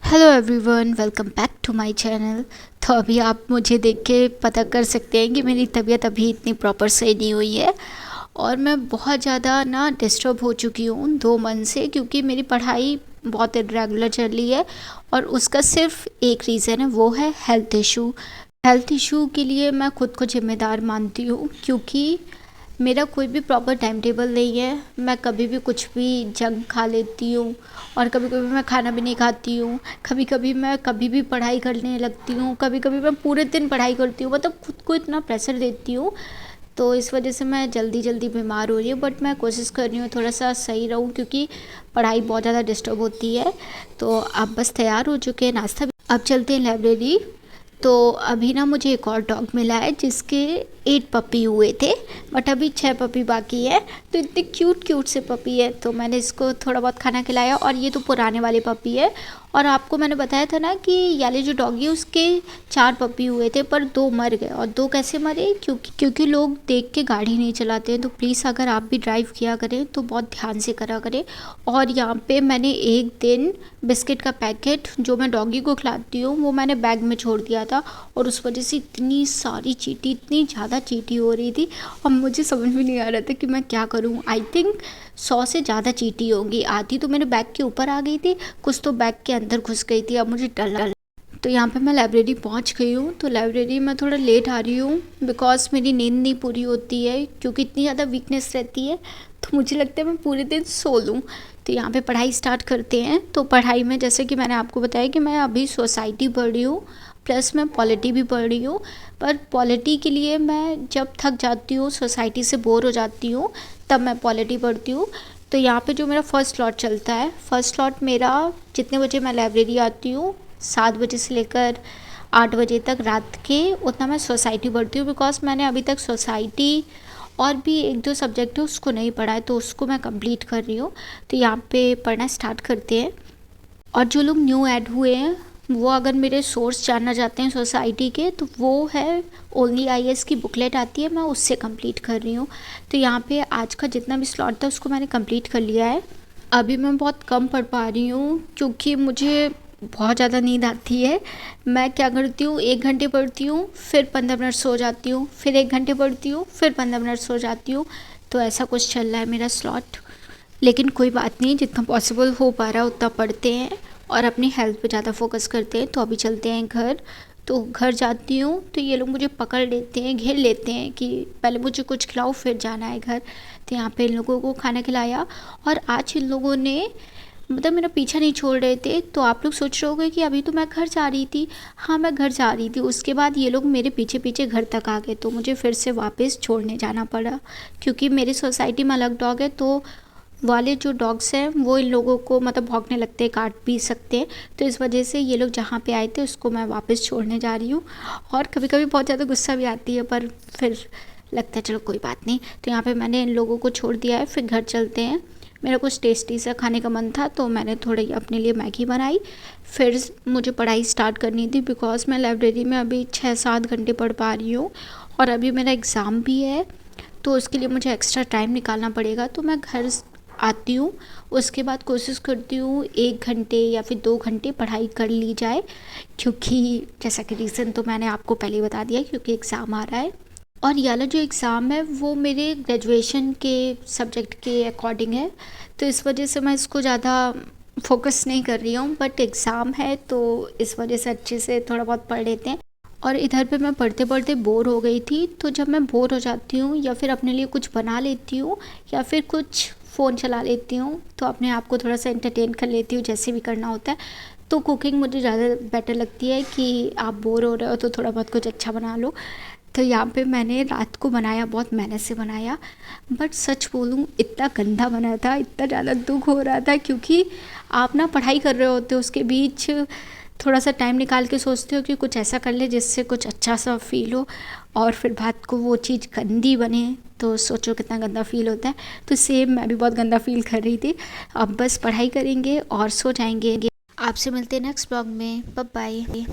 Hello everyone, welcome back to my channel. तो अभी आप मुझे देख के पता कर सकते हैं कि मेरी तबीयत अभी इतनी प्रॉपर सही नहीं हुई है और मैं बहुत ज़्यादा ना डिस्टर्ब हो चुकी हूँ 2 मंथ से, क्योंकि मेरी पढ़ाई बहुत इरेगुलर चल रही है और उसका सिर्फ एक रीज़न है, वो है हेल्थ इशू। हेल्थ इशू के लिए मैं खुद को ज़िम्मेदार मानती हूँ, क्योंकि मेरा कोई भी प्रॉपर टाइम टेबल नहीं है। मैं कभी भी कुछ भी जंक खा लेती हूँ और कभी कभी मैं खाना भी नहीं खाती हूँ। कभी कभी मैं कभी भी पढ़ाई करने लगती हूँ, कभी कभी मैं पूरे दिन पढ़ाई करती हूँ, मतलब खुद को इतना प्रेशर देती हूँ। तो इस वजह से मैं जल्दी जल्दी बीमार हो रही हूँ, बट मैं कोशिश कर रही हूँ थोड़ा सा सही रहूँ, क्योंकि पढ़ाई बहुत ज़्यादा डिस्टर्ब होती है। तो आप बस तैयार हो चुके हैं, नाश्ता भी अब चलते हैं लाइब्रेरी। तो अभी ना मुझे एक और डॉग मिला है जिसके 8 पपी हुए थे, बट अभी 6 पपी बाकी है। तो इतने क्यूट क्यूट से पपी है, तो मैंने इसको थोड़ा बहुत खाना खिलाया। और ये तो पुराने वाले पपी है, और आपको मैंने बताया था ना कि याले जो डॉगी है उसके 4 पपी हुए थे, पर 2 मर गए। और 2 कैसे मरे? क्योंकि लोग देख के गाड़ी नहीं चलाते हैं। तो प्लीज़ अगर आप भी ड्राइव किया करें तो बहुत ध्यान से करा करें। और यहाँ पे मैंने एक दिन बिस्किट का पैकेट जो मैं डॉगी को खिलाती हूँ वो मैंने बैग में छोड़ दिया था, और उस वजह से इतनी सारी चींटी, इतनी ज़्यादा चींटी हो रही थी और मुझे समझ में नहीं आ रहा था कि मैं क्या करूँ। आई थिंक 100 से ज़्यादा चींटी होंगी। आधी तो मेरे बैग के ऊपर आ गई थी, कुछ तो बैग के अंदर घुस गई थी। अब मुझे डर लगा। तो यहाँ पे मैं लाइब्रेरी पहुँच गई हूँ। तो लाइब्रेरी में थोड़ा लेट आ रही हूँ बिकॉज मेरी नींद नहीं पूरी होती है, क्योंकि इतनी ज़्यादा वीकनेस रहती है। तो मुझे लगता है मैं पूरे दिन सो लूँ। तो यहाँ पे पढ़ाई स्टार्ट करते हैं। तो पढ़ाई में जैसे कि मैंने आपको बताया कि मैं अभी सोसाइटी पढ़ रही हूँ, प्लस मैं पॉलिटी भी पढ़ रही हूँ। पर पॉलिटी के लिए मैं जब थक जाती हूँ, सोसाइटी से बोर हो जाती हूँ, तब मैं पॉलिटी पढ़ती हूँ। तो यहाँ पे जो मेरा फ़र्स्ट स्लॉट चलता है, फ़र्स्ट स्लॉट मेरा जितने बजे मैं लाइब्रेरी आती हूँ, 7 बजे से लेकर 8 बजे तक रात के, उतना मैं सोसाइटी पढ़ती हूँ। बिकॉज मैंने अभी तक सोसाइटी और भी 1-2 सब्जेक्ट है उसको नहीं पढ़ा है, तो उसको मैं कंप्लीट कर रही हूँ। तो यहाँ पे पढ़ना स्टार्ट करते हैं। और जो लोग न्यू ऐड हुए हैं वो अगर मेरे सोर्स जानना चाहते हैं सोसाइटी के, तो वो है ओनली आईएएस की बुकलेट आती है, मैं उससे कंप्लीट कर रही हूँ। तो यहाँ पे आज का जितना भी स्लॉट था उसको मैंने कंप्लीट कर लिया है। अभी मैं बहुत कम पढ़ पा रही हूँ क्योंकि मुझे बहुत ज़्यादा नींद आती है। मैं क्या करती हूँ, 1 घंटे पढ़ती हूँ, फिर 15 मिनट सो जाती हूँ, फिर 1 घंटे पढ़ती हूँ, फिर 15 मिनट सो जाती हूँ। तो ऐसा कुछ चल रहा है मेरा स्लॉट। लेकिन कोई बात नहीं, जितना पॉसिबल हो पा रहा है उतना पढ़ते हैं और अपनी हेल्थ पे ज़्यादा फोकस करते हैं। तो अभी चलते हैं घर। तो घर जाती हूँ तो ये लोग मुझे पकड़ लेते हैं, घेर लेते हैं कि पहले मुझे कुछ खिलाओ फिर जाना है घर। तो यहाँ पे इन लोगों को खाना खिलाया, और आज इन लोगों ने मतलब मेरा पीछा नहीं छोड़ रहे थे। तो आप लोग सोच रहे होंगे कि अभी तो मैं घर जा रही थी। हाँ, मैं घर जा रही थी, उसके बाद ये लोग मेरे पीछे पीछे घर तक आ गए, तो मुझे फिर से वापस छोड़ने जाना पड़ा। क्योंकि मेरी सोसाइटी में अलग डॉग है, तो वाले जो डॉग्स हैं वो इन लोगों को मतलब भौंकने लगते हैं, काट भी सकते हैं। तो इस वजह से ये लोग जहाँ पे आए थे उसको मैं वापस छोड़ने जा रही हूँ। और कभी कभी बहुत ज़्यादा गुस्सा भी आती है, पर फिर लगता है चलो कोई बात नहीं। तो यहाँ पे मैंने इन लोगों को छोड़ दिया है, फिर घर चलते हैं। मेरा कुछ टेस्टी सा खाने का मन था, तो मैंने थोड़ी अपने लिए मैगी बनाई। फिर मुझे पढ़ाई स्टार्ट करनी थी बिकॉज मैं लाइब्रेरी में अभी 6-7 घंटे पढ़ पा रही हूँ, और अभी मेरा एग्ज़ाम भी है, तो उसके लिए मुझे एक्स्ट्रा टाइम निकालना पड़ेगा। तो मैं घर आती हूँ, उसके बाद कोशिश करती हूँ 1 घंटे या फिर 2 घंटे पढ़ाई कर ली जाए, क्योंकि जैसा कि रीज़न तो मैंने आपको पहले ही बता दिया, क्योंकि एग्ज़ाम आ रहा है। और ये वाला जो एग्ज़ाम है वो मेरे ग्रेजुएशन के सब्जेक्ट के अकॉर्डिंग है, तो इस वजह से मैं इसको ज़्यादा फोकस नहीं कर रही हूँ। बट एग्ज़ाम है तो इस वजह से अच्छे से थोड़ा बहुत पढ़ लेते हैं। और इधर पे मैं पढ़ते पढ़ते बोर हो गई थी, तो जब मैं बोर हो जाती हूँ या फिर अपने लिए कुछ बना लेती हूँ या फिर कुछ फ़ोन चला लेती हूँ, तो अपने आप को थोड़ा सा एंटरटेन कर लेती हूँ, जैसे भी करना होता है। तो कुकिंग मुझे ज़्यादा बेटर लगती है कि आप बोर हो रहे हो तो थोड़ा बहुत कुछ अच्छा बना लो। तो यहाँ पे मैंने रात को बनाया, बहुत मेहनत से बनाया, बट सच बोलूँ इतना गंदा बना था, इतना ज़्यादा दुख हो रहा था, क्योंकि आप ना पढ़ाई कर रहे होते हो, उसके बीच थोड़ा सा टाइम निकाल के सोचते हो कि कुछ ऐसा कर ले जिससे कुछ अच्छा सा फील हो, और फिर बात को वो चीज़ गंदी बने तो सोचो कितना गंदा फील होता है। तो सेम मैं भी बहुत गंदा फील कर रही थी। अब बस पढ़ाई करेंगे और सो जाएंगे। आपसे मिलते हैं नेक्स्ट ब्लॉग में। Bye bye.